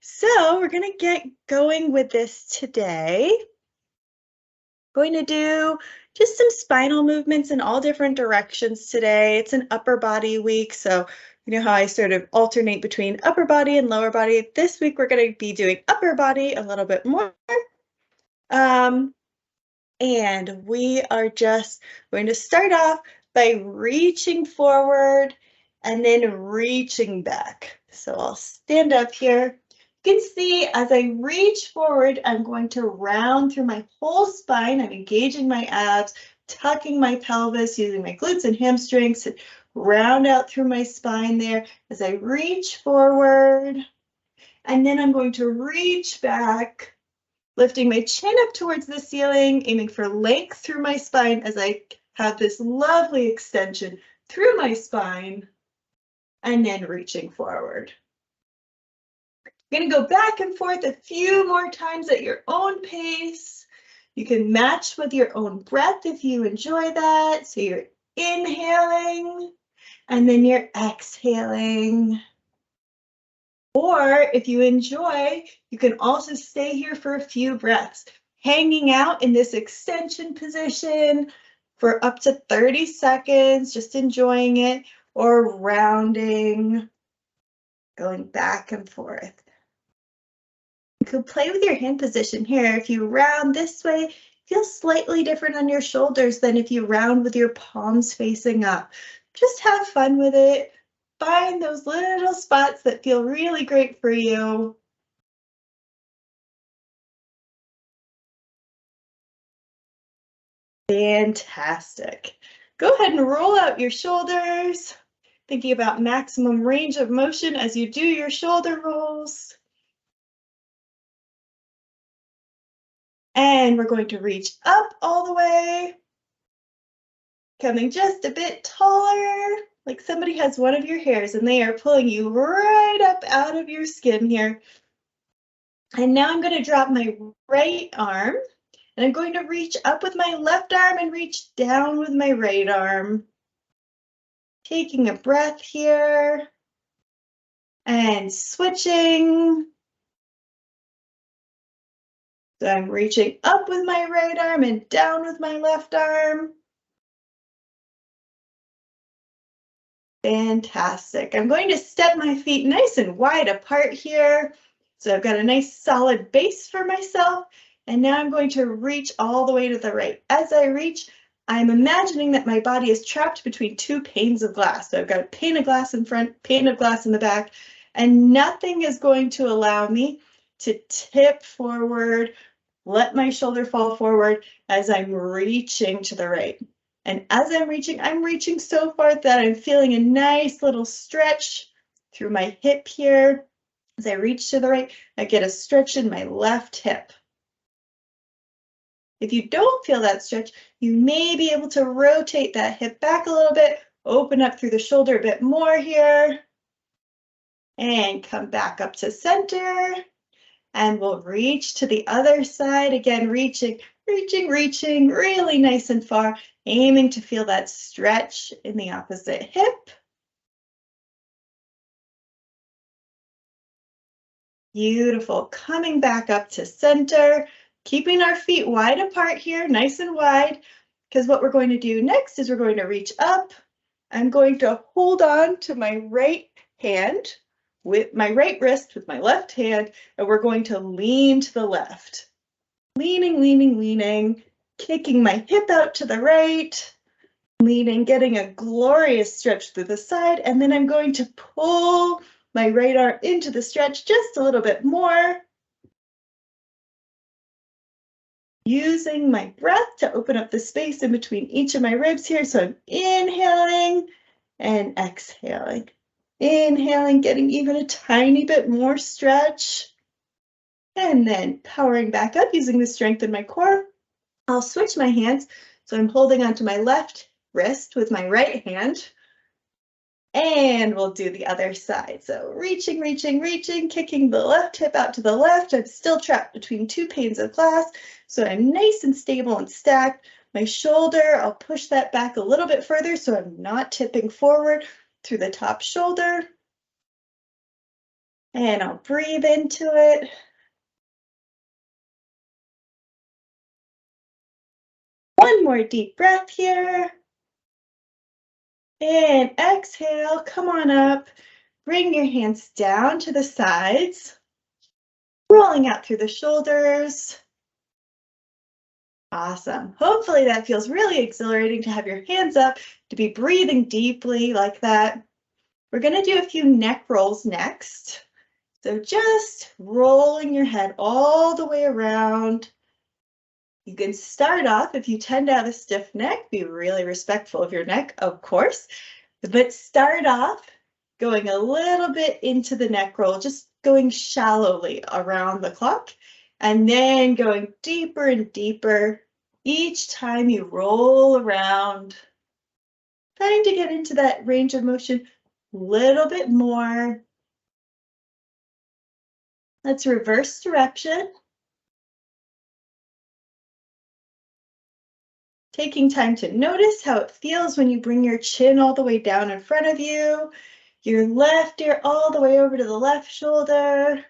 So we're going to get going with this today. Going to do just some spinal movements in all different directions today. It's an upper body week, so you know how I sort of alternate between upper body and lower body. This week we're going to be doing upper body a little bit more. And we are just going to start off by reaching forward and then reaching back. So I'll stand up here. You can see as I reach forward, I'm going to round through my whole spine. I'm engaging my abs, tucking my pelvis, using my glutes and hamstrings to round out through my spine there as I reach forward. And then I'm going to reach back, lifting my chin up towards the ceiling, aiming for length through my spine as I have this lovely extension through my spine, and then reaching forward. You're going to go back and forth a few more times at your own pace. You can match with your own breath if you enjoy that. So you're inhaling, and then you're exhaling. Or if you enjoy, you can also stay here for a few breaths, hanging out in this extension position for up to 30 seconds, just enjoying it, or rounding, going back and forth. You could play with your hand position here. If you round this way, it feels slightly different on your shoulders than if you round with your palms facing up. Just have fun with it. Find those little spots that feel really great for you. Fantastic. Go ahead and roll out your shoulders, thinking about maximum range of motion as you do your shoulder rolls. And we're going to reach up all the way, coming just a bit taller, like somebody has one of your hairs and they are pulling you right up out of your skin here. And now I'm going to drop my right arm, and I'm going to reach up with my left arm and reach down with my right arm. Taking a breath here and switching. So I'm reaching up with my right arm and down with my left arm. Fantastic. I'm going to step my feet nice and wide apart here. So I've got a nice solid base for myself. And now I'm going to reach all the way to the right. As I reach, I'm imagining that my body is trapped between two panes of glass. So I've got a pane of glass in front, pane of glass in the back, and nothing is going to allow me to tip forward, let my shoulder fall forward as I'm reaching to the right. And as I'm reaching so far that I'm feeling a nice little stretch through my hip here. As I reach to the right, I get a stretch in my left hip. If you don't feel that stretch, you may be able to rotate that hip back a little bit, open up through the shoulder a bit more here, and come back up to center. And we'll reach to the other side, again, reaching, really nice and far, aiming to feel that stretch in the opposite hip. Beautiful, coming back up to center, keeping our feet wide apart here, nice and wide, because what we're going to do next is we're going to reach up. I'm going to hold on to my right hand with my right wrist with my left hand, and we're going to lean to the left. Leaning, kicking my hip out to the right, leaning, getting a glorious stretch through the side, and then I'm going to pull my right arm into the stretch just a little bit more. Using my breath to open up the space in between each of my ribs here. So I'm inhaling and exhaling. Inhaling, getting even a tiny bit more stretch. And then powering back up using the strength in my core. I'll switch my hands. So I'm holding onto my left wrist with my right hand. And we'll do the other side. So reaching, kicking the left hip out to the left. I'm still trapped between two panes of glass. So I'm nice and stable and stacked. My shoulder, I'll push that back a little bit further so I'm not tipping forward through the top shoulder. And I'll breathe into it. One more deep breath here. And exhale, come on up. Bring your hands down to the sides, rolling out through the shoulders. Awesome. Hopefully that feels really exhilarating to have your hands up, to be breathing deeply like that. We're going to do a few neck rolls next. So just rolling your head all the way around. You can start off, if you tend to have a stiff neck, be really respectful of your neck, of course, but start off going a little bit into the neck roll, just going shallowly around the clock, and then going deeper and deeper each time you roll around, trying to get into that range of motion a little bit more. Let's reverse direction. Taking time to notice how it feels when you bring your chin all the way down in front of you, your left ear all the way over to the left shoulder,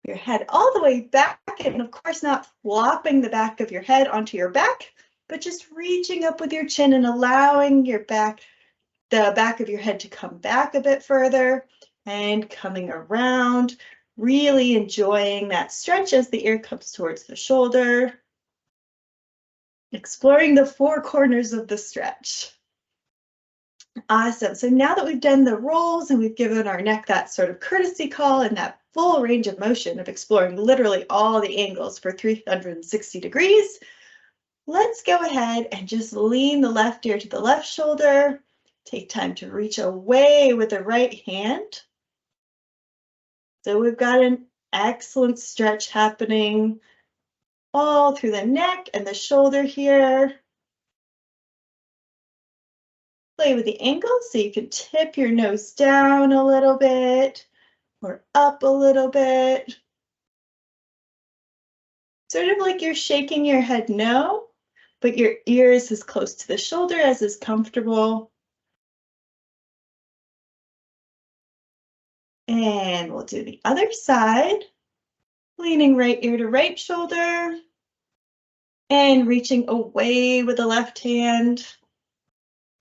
your head all the way back, and of course not flopping the back of your head onto your back, but just reaching up with your chin and allowing your back, the back of your head to come back a bit further and coming around, really enjoying that stretch as the ear comes towards the shoulder. Exploring the four corners of the stretch. Awesome. So now that we've done the rolls and we've given our neck that sort of courtesy call and that full range of motion of exploring literally all the angles for 360 degrees, let's go ahead and just lean the left ear to the left shoulder. Take time to reach away with the right hand. So we've got an excellent stretch happening all through the neck and the shoulder here. Play with the angle so you can tip your nose down a little bit or up a little bit. Sort of like you're shaking your head no, but your ear is as close to the shoulder as is comfortable. And we'll do the other side, leaning right ear to right shoulder and reaching away with the left hand.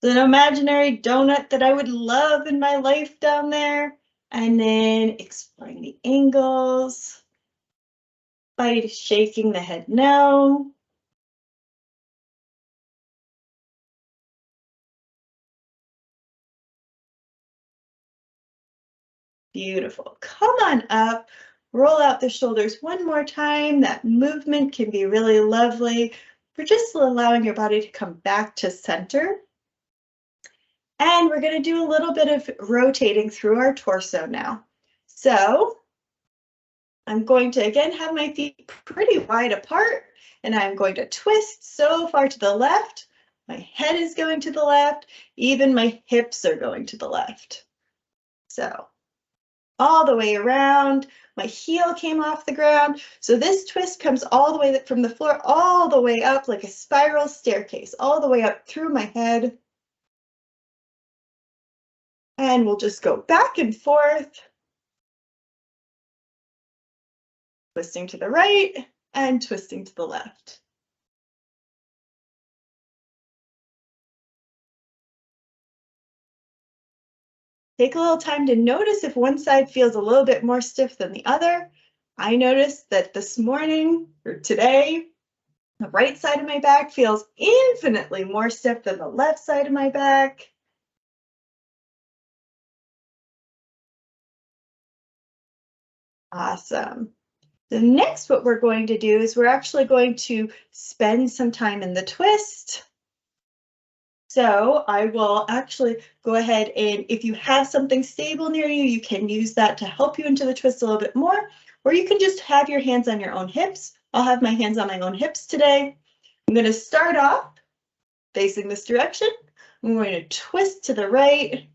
An imaginary donut that I would love in my life down there. And then exploring the angles by shaking the head no. Beautiful. Come on up. Roll out the shoulders one more time. That movement can be really lovely. We're just allowing your body to come back to center. And we're going to do a little bit of rotating through our torso now. So I'm going to again have my feet pretty wide apart, and I'm going to twist so far to the left. My head is going to the left. Even my hips are going to the left. So all the way around. My heel came off the ground. So this twist comes all the way from the floor, all the way up like a spiral staircase, all the way up through my head. And we'll just go back and forth. Twisting to the right and twisting to the left. Take a little time to notice if one side feels a little bit more stiff than the other. I noticed that this morning or today, the right side of my back feels infinitely more stiff than the left side of my back. Awesome. So next, what we're going to do is we're actually going to spend some time in the twist. So I will actually go ahead and if you have something stable near you, you can use that to help you into the twist a little bit more, or you can just have your hands on your own hips. I'll have my hands on my own hips today. I'm going to start off facing this direction. I'm going to twist to the right.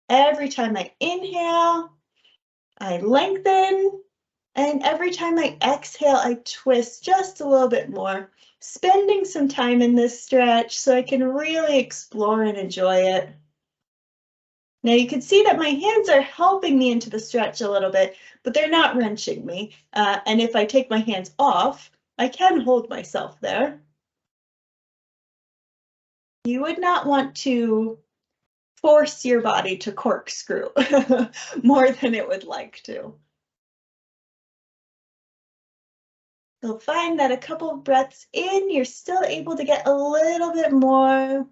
Every time I inhale, I lengthen. And every time I exhale, I twist just a little bit more, spending some time in this stretch so I can really explore and enjoy it. Now you can see that my hands are helping me into the stretch a little bit, but they're not wrenching me. And if I take my hands off, I can hold myself there. You would not want to force your body to corkscrew more than it would like to. You'll find that a couple of breaths in, you're still able to get a little bit more.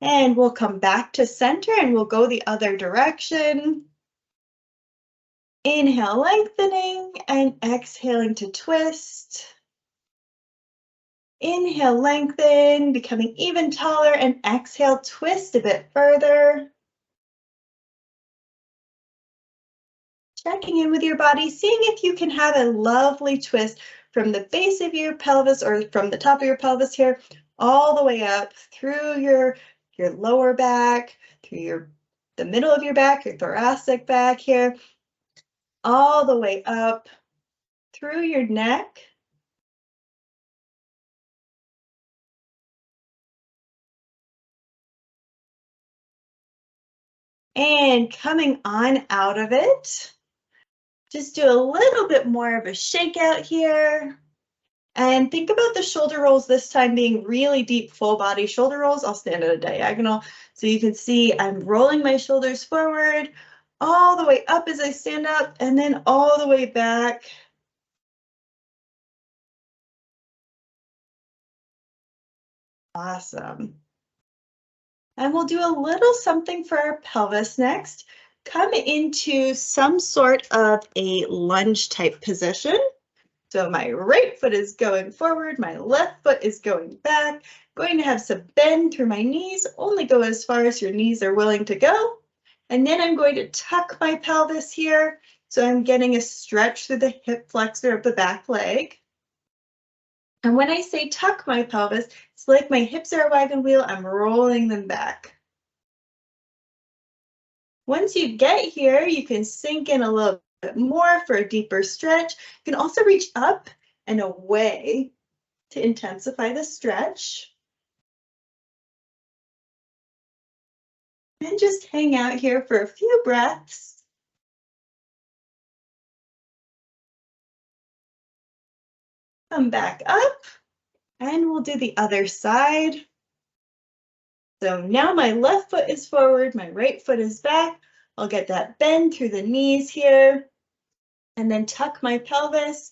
And we'll come back to center and we'll go the other direction. Inhale, lengthening, and exhaling to twist. Inhale, lengthen, becoming even taller, and exhale, twist a bit further. Checking in with your body, seeing if you can have a lovely twist from the base of your pelvis or from the top of your pelvis here, all the way up through your lower back, through the middle of your back, your thoracic back here, all the way up through your neck. And coming on out of it, just do a little bit more of a shakeout here. And think about the shoulder rolls this time being really deep, full body shoulder rolls. I'll stand at a diagonal so you can see I'm rolling my shoulders forward, all the way up as I stand up, and then all the way back. Awesome. And we'll do a little something for our pelvis next. Come into some sort of a lunge type position. So my right foot is going forward, my left foot is going back. Going to have some bend through my knees, only go as far as your knees are willing to go. And then I'm going to tuck my pelvis here. So I'm getting a stretch through the hip flexor of the back leg. And when I say tuck my pelvis, it's like my hips are a wagon wheel, I'm rolling them back. Once you get here, you can sink in a little bit more for a deeper stretch. You can also reach up and away to intensify the stretch. And just hang out here for a few breaths. Come back up, and we'll do the other side. So now my left foot is forward, my right foot is back. I'll get that bend through the knees here, and then tuck my pelvis.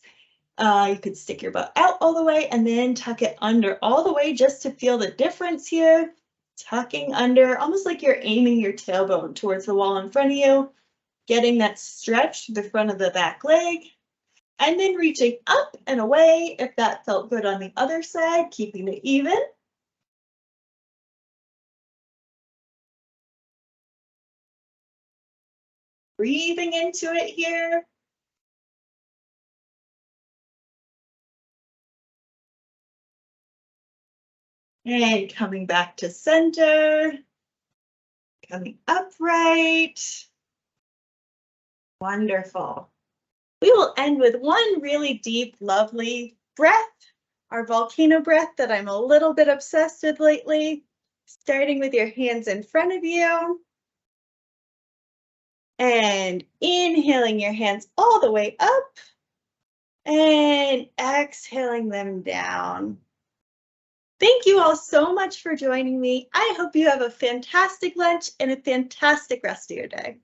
You could stick your butt out all the way and then tuck it under all the way just to feel the difference here. Tucking under, almost like you're aiming your tailbone towards the wall in front of you, getting that stretch to the front of the back leg, and then reaching up and away if that felt good on the other side, keeping it even. Breathing into it here. And coming back to center. Coming upright. Wonderful. We will end with one really deep, lovely breath, our volcano breath that I'm a little bit obsessed with lately. Starting with your hands in front of you. And inhaling your hands all the way up. And exhaling them down. Thank you all so much for joining me. I hope you have a fantastic lunch and a fantastic rest of your day.